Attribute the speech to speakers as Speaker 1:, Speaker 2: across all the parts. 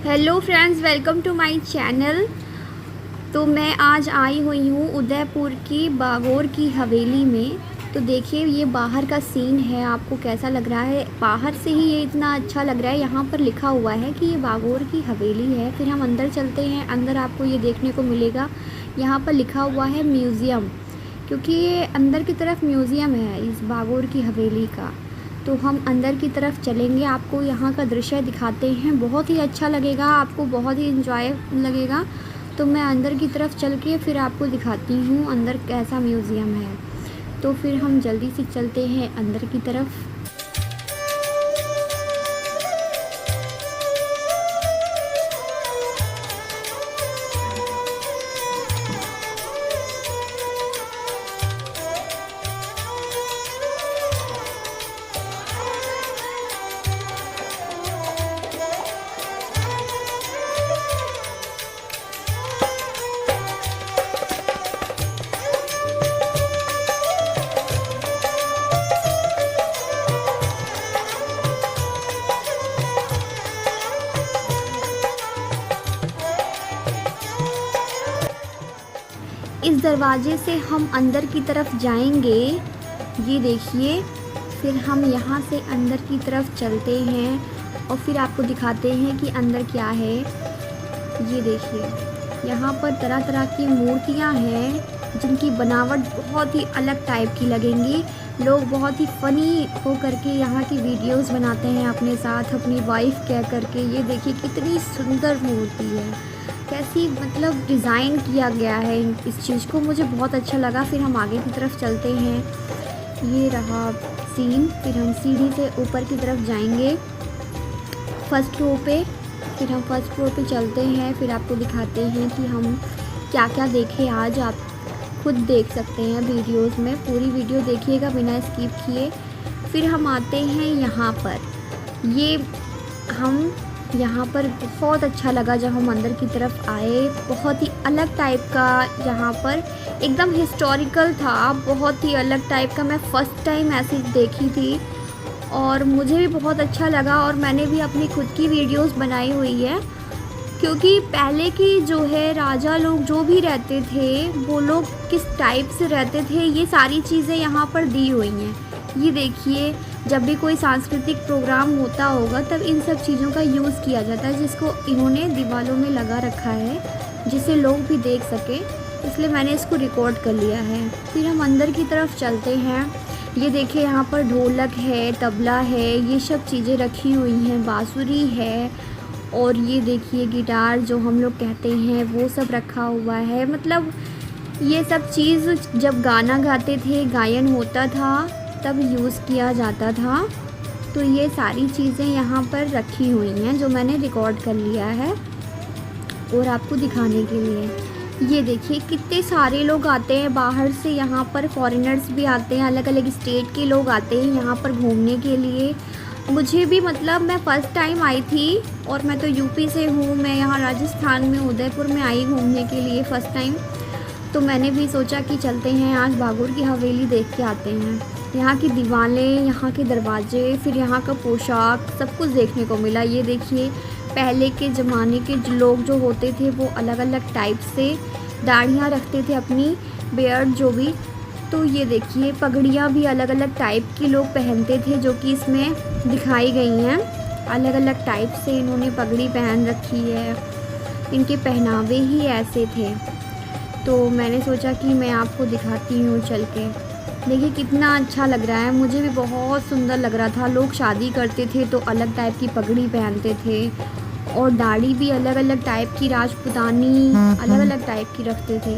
Speaker 1: Hello friends, welcome to my channel. तो मैं आज आई हुई हूँ उदयपुर की बागोर की हवेली में। तो देखिए ये बाहर का सीन है, आपको कैसा लग रहा है? बाहर से ही ये इतना अच्छा लग रहा है। यहाँ पर लिखा हुआ है कि ये बागोर की हवेली है। फिर हम अंदर चलते हैं। अंदर आपको ये देखने को मिलेगा, यहाँ पर लिखा हुआ है म्यूज़ियम, क्योंकि ये अंदर की तरफ म्यूज़ियम है इस बागोर की हवेली का। तो हम अंदर की तरफ चलेंगे, आपको यहाँ का दृश्य दिखाते हैं। बहुत ही अच्छा लगेगा, आपको बहुत ही एंजॉय लगेगा। तो मैं अंदर की तरफ चल के फिर आपको दिखाती हूँ अंदर कैसा म्यूज़ियम है। तो फिर हम जल्दी से चलते हैं अंदर की तरफ। इस दरवाजे से हम अंदर की तरफ जाएंगे, ये देखिए। फिर हम यहाँ से अंदर की तरफ चलते हैं और फिर आपको दिखाते हैं कि अंदर क्या है। ये देखिए, यहाँ पर तरह तरह की मूर्तियाँ हैं जिनकी बनावट बहुत ही अलग टाइप की लगेंगी। लोग बहुत ही फ़नी हो करके यहाँ की वीडियोस बनाते हैं अपने साथ, अपनी वाइफ कह करके। ये देखिए कितनी सुंदर मूर्ति है, कैसी मतलब डिज़ाइन किया गया है इस चीज़ को, मुझे बहुत अच्छा लगा। फिर हम आगे की तरफ चलते हैं, ये रहा सीन। फिर हम सीढ़ी से ऊपर की तरफ जाएंगे फर्स्ट फ्लोर पे। फिर हम फर्स्ट फ्लोर पे चलते हैं, फिर आपको दिखाते हैं कि हम क्या क्या देखें आज। आप खुद देख सकते हैं वीडियोस में, पूरी वीडियो देखिएगा बिना स्किप किए। फिर हम आते हैं यहाँ पर। ये हम यहाँ पर बहुत अच्छा लगा जब हम अंदर की तरफ आए। बहुत ही अलग टाइप का, यहाँ पर एकदम हिस्टोरिकल था, बहुत ही अलग टाइप का। मैं फ़र्स्ट टाइम ऐसी देखी थी और मुझे भी बहुत अच्छा लगा। और मैंने भी अपनी खुद की वीडियोस बनाई हुई है, क्योंकि पहले की जो है राजा लोग जो भी रहते थे वो लोग किस टाइप से रहते थे, ये सारी चीज़ें यहाँ पर दी हुई हैं। ये देखिए, जब भी कोई सांस्कृतिक प्रोग्राम होता होगा तब इन सब चीज़ों का यूज़ किया जाता है, जिसको इन्होंने दीवारों में लगा रखा है जिसे लोग भी देख सकें, इसलिए मैंने इसको रिकॉर्ड कर लिया है। फिर हम अंदर की तरफ चलते हैं। ये देखिए, यहाँ पर ढोलक है, तबला है, ये सब चीज़ें रखी हुई हैं, बांसुरी है, और ये देखिए गिटार जो हम लोग कहते हैं वो सब रखा हुआ है। मतलब ये सब चीज़ जब गाना गाते थे, गायन होता था, तब यूज़ किया जाता था। तो ये सारी चीज़ें यहाँ पर रखी हुई हैं जो मैंने रिकॉर्ड कर लिया है और आपको दिखाने के लिए। ये देखिए कितने सारे लोग आते हैं बाहर से, यहाँ पर फॉरेनर्स भी आते हैं, अलग अलग स्टेट के लोग आते हैं यहाँ पर घूमने के लिए। मुझे भी मतलब मैं फ़र्स्ट टाइम आई थी, और मैं तो यूपी से हूँ, मैं यहाँ राजस्थान में उदयपुर में आई घूमने के लिए फ़र्स्ट टाइम। तो मैंने भी सोचा कि चलते हैं आज बागोर की हवेली देख के आते हैं। यहाँ की दीवारें, यहाँ के दरवाजे, फिर यहाँ का पोशाक, सब कुछ देखने को मिला। ये देखिए, पहले के ज़माने के लोग जो होते थे वो अलग अलग टाइप से दाढ़ियाँ रखते थे अपनी, बियर्ड जो भी। तो ये देखिए पगड़ियाँ भी अलग अलग टाइप की लोग पहनते थे, जो कि इसमें दिखाई गई हैं। अलग अलग टाइप से इन्होंने पगड़ी पहन रखी है, इनके पहनावे ही ऐसे थे। तो मैंने सोचा कि मैं आपको दिखाती हूँ चल के। देखिए कितना अच्छा लग रहा है, मुझे भी बहुत सुंदर लग रहा था। लोग शादी करते थे तो अलग टाइप की पगड़ी पहनते थे, और दाढ़ी भी अलग अलग टाइप की, राजपूतानी अलग अलग टाइप की रखते थे।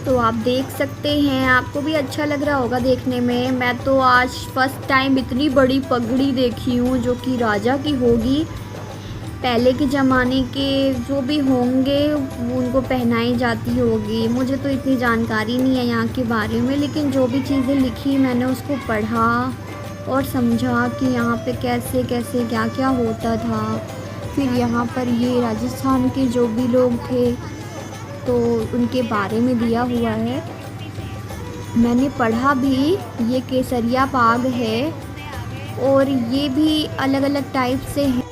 Speaker 1: तो आप देख सकते हैं, आपको भी अच्छा लग रहा होगा देखने में। मैं तो आज फर्स्ट टाइम इतनी बड़ी पगड़ी देखी हूँ जो कि राजा की होगी। पहले के ज़माने के जो भी होंगे वो उनको पहनाई जाती होगी। मुझे तो इतनी जानकारी नहीं है यहाँ के बारे में, लेकिन जो भी चीज़ें लिखी मैंने उसको पढ़ा और समझा कि यहाँ पे कैसे कैसे क्या क्या होता था। फिर यहाँ पर ये राजस्थान के जो भी लोग थे तो उनके बारे में दिया हुआ है, मैंने पढ़ा भी। ये केसरिया पाग है और ये भी अलग अलग टाइप से हैं।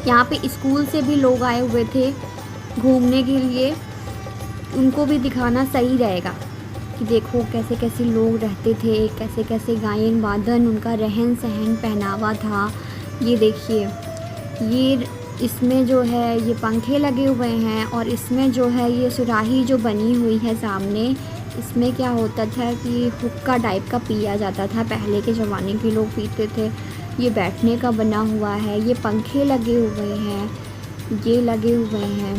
Speaker 1: यहाँ पे स्कूल से भी लोग आए हुए थे घूमने के लिए, उनको भी दिखाना सही रहेगा कि देखो कैसे कैसे लोग रहते थे, कैसे कैसे गायन वादन, उनका रहन सहन, पहनावा था। ये देखिए, ये इसमें जो है ये पंखे लगे हुए हैं और इसमें जो है ये सुराही जो बनी हुई है सामने, इसमें क्या होता था कि हुक्का टाइप का पिया जाता था, पहले के ज़माने के लोग पीते थे। ये बैठने का बना हुआ है, ये पंखे लगे हुए हैं, ये लगे हुए हैं,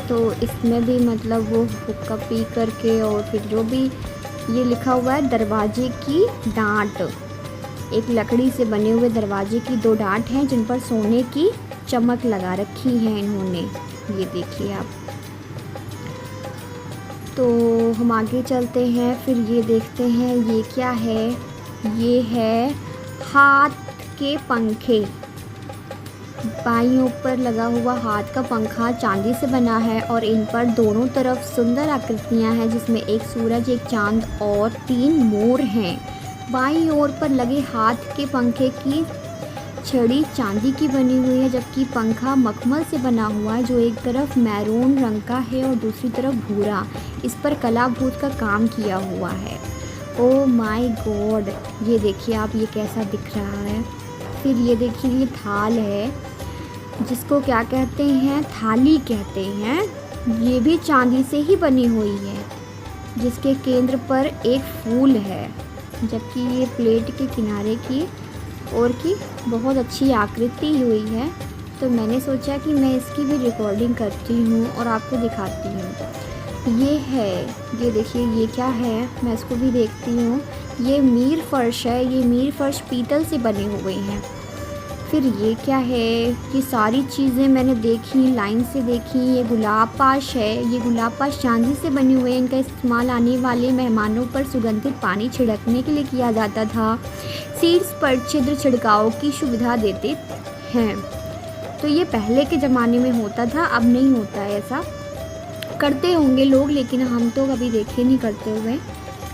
Speaker 1: तो इसमें भी मतलब वो हुक्का पी करके, और फिर जो भी ये लिखा हुआ है दरवाजे की डांट, एक लकड़ी से बने हुए दरवाजे की 2 डांट हैं जिन पर सोने की चमक लगा रखी है इन्होंने। ये देखिए आप। तो हम आगे चलते हैं, फिर ये देखते हैं ये क्या है। ये है हाथ के पंखे, बाईं ऊपर लगा हुआ हाथ का पंखा चांदी से बना है और इन पर दोनों तरफ सुंदर आकृतियां हैं जिसमें एक सूरज, एक चांद और 3 मोर हैं। बाईं ओर पर लगे हाथ के पंखे की छड़ी चांदी की बनी हुई है, जबकि पंखा मखमल से बना हुआ है जो एक तरफ मैरून रंग का है और दूसरी तरफ भूरा। इस पर कलाभूत का काम किया हुआ है। ओह माय गॉड, ये देखिए आप, ये कैसा दिख रहा है। फिर ये देखिए, ये थाल है जिसको क्या कहते हैं, थाली कहते हैं। ये भी चांदी से ही बनी हुई है, जिसके केंद्र पर एक फूल है, जबकि ये प्लेट के किनारे की और की बहुत अच्छी आकृति हुई है। तो मैंने सोचा कि मैं इसकी भी रिकॉर्डिंग करती हूँ और आपको दिखाती हूँ। ये है, ये देखिए ये क्या है, मैं इसको भी देखती हूँ। ये मीर फर्श है, ये मीर फर्श पीतल से बने हुए हैं। फिर ये क्या है, ये सारी चीज़ें मैंने देखी, लाइन से देखी। ये गुलाब पाश है, ये गुलाब पाश चांदी से बने हुए हैं। इनका इस्तेमाल आने वाले मेहमानों पर सुगंधित पानी छिड़कने के लिए किया जाता था। सीड्स पर छिद्र छिड़काव की सुविधा देते हैं। तो ये पहले के ज़माने में होता था, अब नहीं होता है ऐसा। करते होंगे लोग, लेकिन हम तो कभी देखे नहीं करते हुए।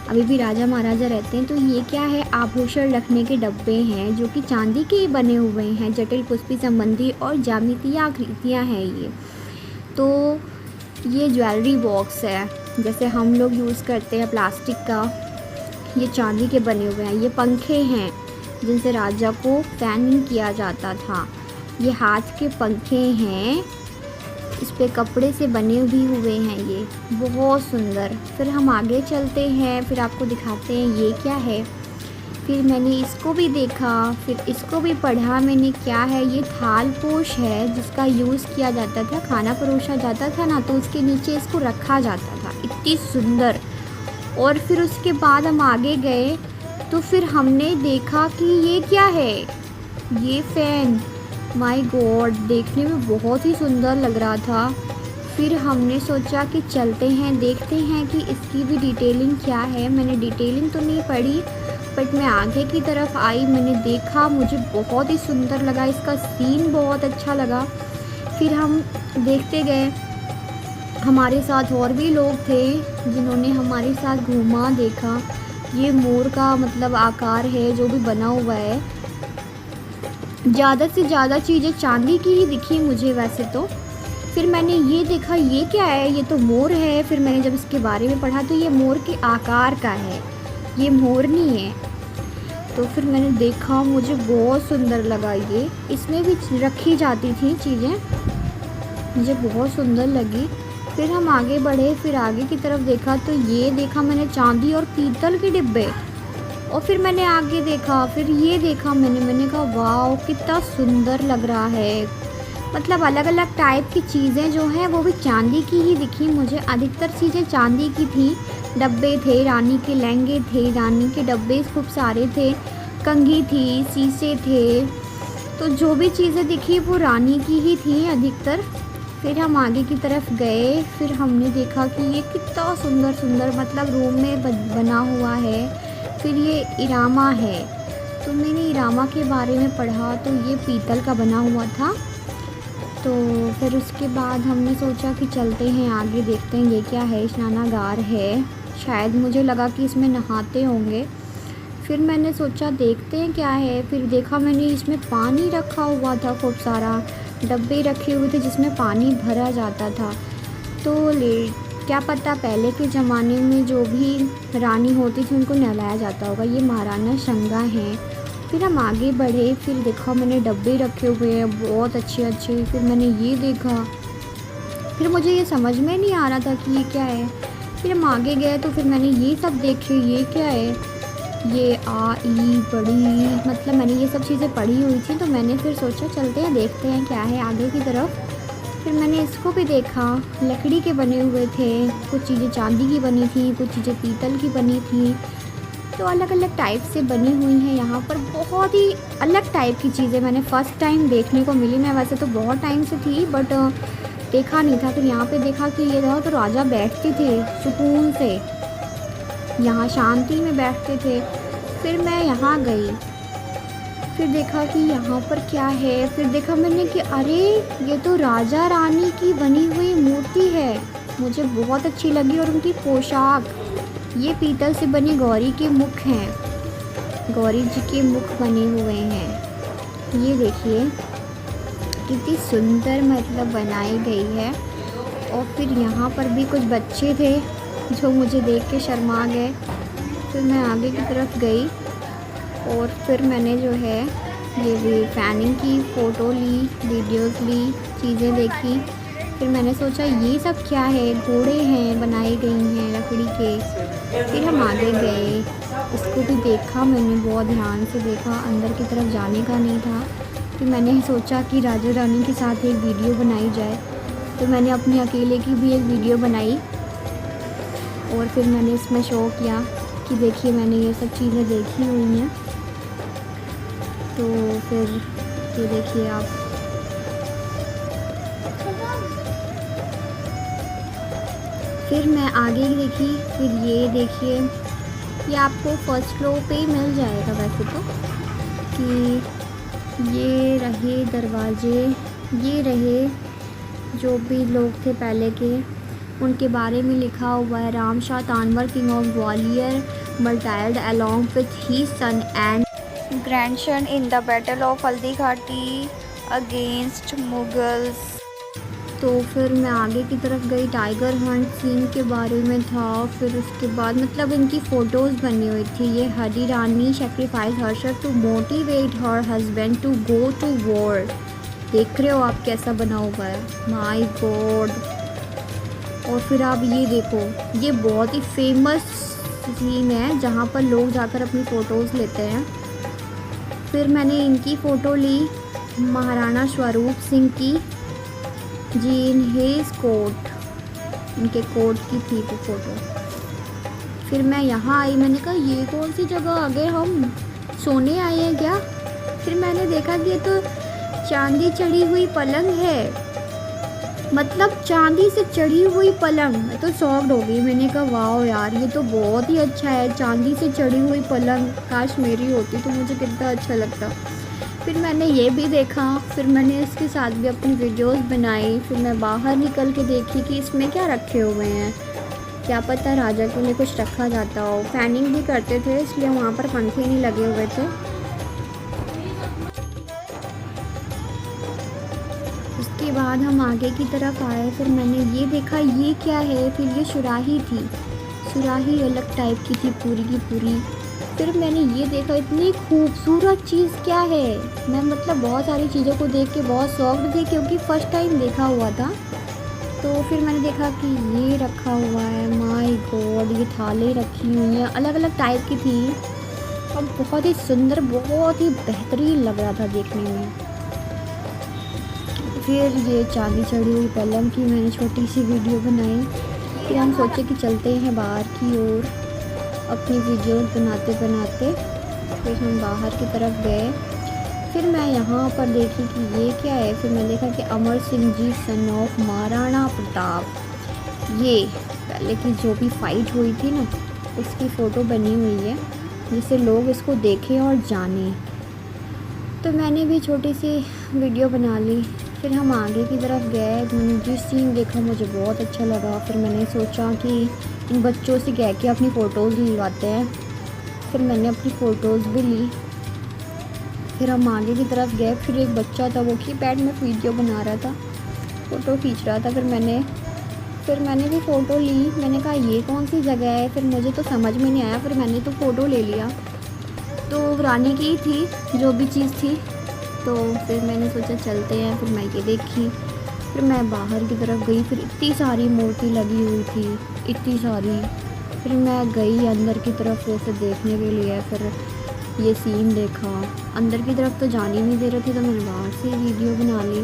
Speaker 1: अभी भी राजा महाराजा रहते हैं। तो ये क्या है, आभूषण रखने के डब्बे हैं जो कि चांदी के ही बने हुए हैं। जटिल पुष्पी संबंधी और ज्यामितीय आकृतियाँ हैं ये। तो ये ज्वेलरी बॉक्स है, जैसे हम लोग यूज़ करते हैं प्लास्टिक का, ये चांदी के बने हुए हैं। ये पंखे हैं जिनसे राजा को फैनिंग किया जाता था। ये हाथ के पंखे हैं, इस पे कपड़े से बने भी हुए हैं, ये बहुत सुंदर। फिर हम आगे चलते हैं, फिर आपको दिखाते हैं ये क्या है। फिर मैंने इसको भी देखा, फिर इसको भी पढ़ा मैंने, क्या है ये, थाल पोश है जिसका यूज़ किया जाता था, खाना परोसा जाता था ना, तो उसके नीचे इसको रखा जाता था। इतनी सुंदर। और फिर उसके बाद हम आगे गए तो फिर हमने देखा कि ये क्या है, ये फ़ैन, माय गॉड, देखने में बहुत ही सुंदर लग रहा था। फिर हमने सोचा कि चलते हैं, देखते हैं कि इसकी भी डिटेलिंग क्या है। मैंने डिटेलिंग तो नहीं पढ़ी, बट मैं आगे की तरफ आई, मैंने देखा, मुझे बहुत ही सुंदर लगा, इसका सीन बहुत अच्छा लगा। फिर हम देखते गए, हमारे साथ और भी लोग थे जिन्होंने हमारे साथ घूमा, देखा। ये मोर का मतलब आकार है जो भी बना हुआ है। ज़्यादा से ज़्यादा चीज़ें चांदी की ही दिखी मुझे वैसे तो। फिर मैंने ये देखा, ये क्या है, ये तो मोर है। फिर मैंने जब इसके बारे में पढ़ा तो ये मोर के आकार का है, ये मोरनी है। तो फिर मैंने देखा, मुझे बहुत सुंदर लगा ये। इसमें भी रखी जाती थी चीज़ें, मुझे बहुत सुंदर लगी। फिर हम आगे बढ़े, फिर आगे की तरफ देखा तो ये देखा मैंने चांदी और पीतल के डिब्बे। और फिर मैंने आगे देखा, फिर ये देखा मैंने कहा वाह कितना सुंदर लग रहा है। मतलब अलग अलग टाइप की चीज़ें जो हैं वो भी चांदी की ही दिखी मुझे। अधिकतर चीज़ें चांदी की थी। डब्बे थे, रानी के लहंगे थे, रानी के डब्बे खूब सारे थे, कंघी थी, शीशे थे। तो जो भी चीज़ें दिखी वो रानी की ही थी अधिकतर। फिर हम आगे की तरफ गए, फिर हमने देखा कि ये कितना सुंदर सुंदर मतलब रूम में बना हुआ है। फिर ये इरामा है, तो मैंने इरामा के बारे में पढ़ा तो ये पीतल का बना हुआ था। तो फिर उसके बाद हमने सोचा कि चलते हैं आगे, देखते हैं ये क्या है। स्नानागार है, शायद मुझे लगा कि इसमें नहाते होंगे। फिर मैंने सोचा देखते हैं क्या है। फिर देखा मैंने इसमें पानी रखा हुआ था, खूब सारा डब्बे रखे हुए थे जिसमें पानी भरा जाता था। तो क्या पता पहले के ज़माने में जो भी रानी होती थी उनको नहलाया जाता होगा। ये महाराणा शंगा हैं। फिर हम आगे बढ़े, फिर देखा मैंने डब्बे रखे हुए हैं बहुत अच्छे अच्छे। फिर मैंने ये देखा, फिर मुझे ये समझ में नहीं आ रहा था कि ये क्या है। फिर हम आगे गए तो फिर मैंने ये सब देखे, ये क्या है, ये आ ई बड़ी, मतलब मैंने ये सब चीज़ें पढ़ी हुई थी। तो मैंने फिर सोचा चलते हैं देखते हैं क्या है आगे की तरफ। फिर मैंने इसको भी देखा, लकड़ी के बने हुए थे, कुछ चीज़ें चांदी की बनी थी, कुछ चीज़ें पीतल की बनी थी। तो अलग अलग टाइप से बनी हुई हैं यहाँ पर। बहुत ही अलग टाइप की चीज़ें मैंने फ़र्स्ट टाइम देखने को मिली। मैं वैसे तो बहुत टाइम से थी बट देखा नहीं था। फिर यहाँ पे देखा कि ये था तो राजा बैठते थे सुकून से, यहाँ शांति में बैठते थे। फिर मैं यहाँ गई, फिर देखा कि यहाँ पर क्या है। फिर देखा मैंने कि अरे ये तो राजा रानी की बनी हुई मूर्ति है, मुझे बहुत अच्छी लगी। और उनकी पोशाक, ये पीतल से बनी गौरी के मुख हैं, गौरी जी के मुख बने हुए हैं। ये देखिए कितनी सुंदर मतलब बनाई गई है। और फिर यहाँ पर भी कुछ बच्चे थे जो मुझे देख के शर्मा गए। फिर मैं आगे की तरफ गई और फिर मैंने जो है ये भी फैनिंग की फ़ोटो ली, वीडियोस ली, चीज़ें देखी। फिर मैंने सोचा ये सब क्या है, घोड़े हैं बनाई गई हैं लकड़ी के। फिर हम आगे गए, इसको भी देखा मैंने, बहुत ध्यान से देखा, अंदर की तरफ जाने का नहीं था। फिर मैंने सोचा कि राजा रानी के साथ एक वीडियो बनाई जाए। तो मैंने अपने अकेले की भी एक वीडियो बनाई और फिर मैंने इसमें शो किया कि देखिए मैंने ये सब चीज़ें देखी हुई हैं। तो फिर ये देखिए आप, फिर मैं आगे देखी। फिर ये देखिए, ये आपको फर्स्ट फ्लोर पे ही मिल जाएगा वैसे तो, कि ये रहे दरवाजे, ये रहे जो भी लोग थे पहले के, उनके बारे में लिखा हुआ है। Ramshah Tanwar king of Gwalior martyred along with he son and grandson in the battle of Haldighati against Mughals. तो फिर मैं आगे की तरफ गई, टाइगर हंट सीन के बारे में था। फिर उसके बाद मतलब इनकी फ़ोटोज़ बनी हुई थी। ये Hadi Rani sacrifice herself to motivate her husband to go to war. देख रहे हो आप कैसा बना हुआ है, माय गॉड। और फिर आप ये देखो, ये बहुत ही फेमस सीन है जहाँ पर लोग जाकर अपनी फ़ोटोज़ लेते हैं। फिर मैंने इनकी फ़ोटो ली, महाराणा स्वरूप सिंह की जी, इन हिज कोट, इनके कोट की थी वो फ़ोटो। फिर मैं यहाँ आई, मैंने कहा ये कौन सी जगह आ गए, हम सोने आए हैं क्या। फिर मैंने देखा कि ये तो चांदी चढ़ी हुई पलंग है, मतलब चांदी से चढ़ी हुई पलंग। मैं तो शॉक्ड हो गई, मैंने कहा वाह यार ये तो बहुत ही अच्छा है, चांदी से चढ़ी हुई पलंग, काश मेरी होती तो मुझे कितना अच्छा लगता। फिर मैंने ये भी देखा, फिर मैंने इसके साथ भी अपनी वीडियोस बनाई। फिर मैं बाहर निकल के देखी कि इसमें क्या रखे हुए हैं, क्या पता राजा के लिए कुछ रखा जाता हो। फैनिंग भी करते थे इसलिए वहाँ पर पंखे नहीं लगे हुए थे। उसके बाद हम आगे की तरफ आए, फिर मैंने ये देखा ये क्या है। फिर ये सुराही थी, सुराही अलग टाइप की थी पूरी की पूरी। फिर मैंने ये देखा, इतनी खूबसूरत चीज़ क्या है। मैं मतलब बहुत सारी चीज़ों को देख के बहुत शॉक्ड थी क्योंकि फ़र्स्ट टाइम देखा हुआ था। तो फिर मैंने देखा कि ये रखा हुआ है, माय गॉड, ये थाली रखी हुई हैं, अलग अलग टाइप की थी और बहुत ही सुंदर, बहुत ही बेहतरीन लग रहा था देखने में। फिर ये चांदी चढ़ी हुई पलंग की मैंने छोटी सी वीडियो बनाई। फिर हम सोचे कि चलते हैं बाहर की ओर अपनी वीडियो बनाते बनाते। फिर हम बाहर की तरफ गए। फिर मैं यहाँ पर देखी कि ये क्या है। फिर मैं देखा कि अमर सिंह जी सन ऑफ महाराणा प्रताप, ये पहले की जो भी फाइट हुई थी ना उसकी फ़ोटो बनी हुई है जिससे लोग इसको देखें और जानें। तो मैंने भी छोटी सी वीडियो बना ली। फिर हम आगे की तरफ गए, मैंने जिस सीन देखा मुझे बहुत अच्छा लगा। फिर मैंने सोचा कि इन बच्चों से कह के अपनी फ़ोटोज़ लिलवाते हैं। फिर मैंने अपनी फ़ोटोज़ भी ली। फिर हम आगे की तरफ गए। फिर एक बच्चा था, वो कीपैड में वीडियो बना रहा था, फ़ोटो खींच रहा था। फिर मैंने भी फ़ोटो ली। मैंने कहा ये कौन सी जगह है, फिर मुझे तो समझ में नहीं आया। फिर मैंने तो फ़ोटो ले लिया, तो रानी की थी जो भी चीज़ थी। तो फिर मैंने सोचा चलते हैं। फिर मैं ये देखी। फिर मैं बाहर की तरफ गई। फिर इतनी सारी मूर्ति लगी हुई थी, इतनी सारी। फिर मैं गई अंदर की तरफ वैसे देखने के लिए। फिर ये सीन देखा। अंदर की तरफ तो जाने नहीं दे रही थी, तो मैंने बाहर से वीडियो बना ली।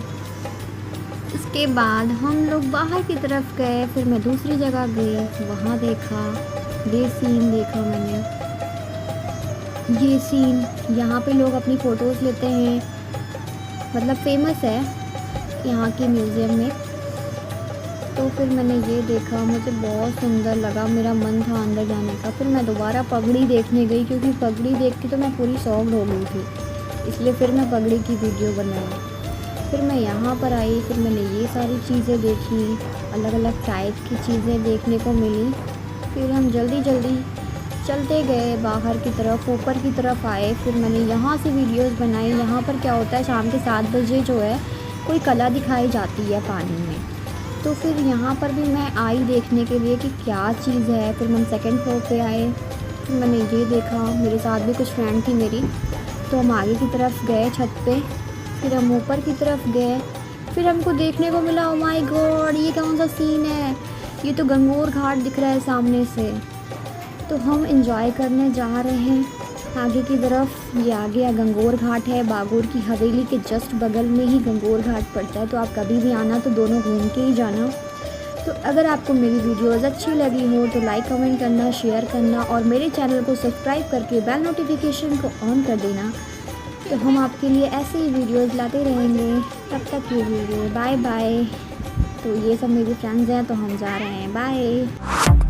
Speaker 1: उसके बाद हम लोग बाहर की तरफ गए। फिर मैं दूसरी जगह गई, वहाँ देखा, ये सीन देखा मैंने। ये सीन यहाँ पे लोग अपनी फ़ोटोज़ लेते हैं, मतलब फेमस है यहाँ के म्यूज़ियम में। तो फिर मैंने ये देखा, मुझे बहुत सुंदर लगा, मेरा मन था अंदर जाने का। फिर मैं दोबारा पगड़ी देखने गई, क्योंकि पगड़ी देख के तो मैं पूरी शॉक्ड हो गई थी, इसलिए फिर मैं पगड़ी की वीडियो बनाई। फिर मैं यहाँ पर आई। फिर मैंने ये सारी चीज़ें देखी, अलग अलग टाइप की चीज़ें देखने को मिली। फिर हम जल्दी जल्दी चलते गए बाहर की तरफ, ऊपर की तरफ आए। फिर मैंने यहाँ से वीडियोस बनाई। यहाँ पर क्या होता है, शाम के 7 बजे जो है कोई कला दिखाई जाती है पानी में। तो फिर यहाँ पर भी मैं आई देखने के लिए कि क्या चीज़ है। फिर हम सेकंड फ्लोर पे आए। फिर मैंने ये देखा, मेरे साथ भी कुछ फ्रेंड थी मेरी, तो हम आगे की तरफ गए छत पे। फिर हम ऊपर की तरफ गए। फिर हमको देखने को मिला, ओ माय गॉड, ये कौन सा सीन है, ये तो गंगोर घाट दिख रहा है सामने से। तो हम एंजॉय करने जा रहे हैं आगे की तरफ। ये आगे गंगोर घाट है, बागोर की हवेली के जस्ट बगल में ही गंगोर घाट पड़ता है। तो आप कभी भी आना तो दोनों घूम के ही जाना। तो अगर आपको मेरी वीडियोज़ अच्छी लगी हो तो लाइक कमेंट करना, शेयर करना, और मेरे चैनल को सब्सक्राइब करके बेल नोटिफिकेशन को ऑन कर देना। तो हम आपके लिए ऐसे ही वीडियोज़ लाते रहेंगे। तब तक के लिए बाय बाय। तो ये सब मेरे फ्रेंड्स हैं, तो हम जा रहे हैं, बाय।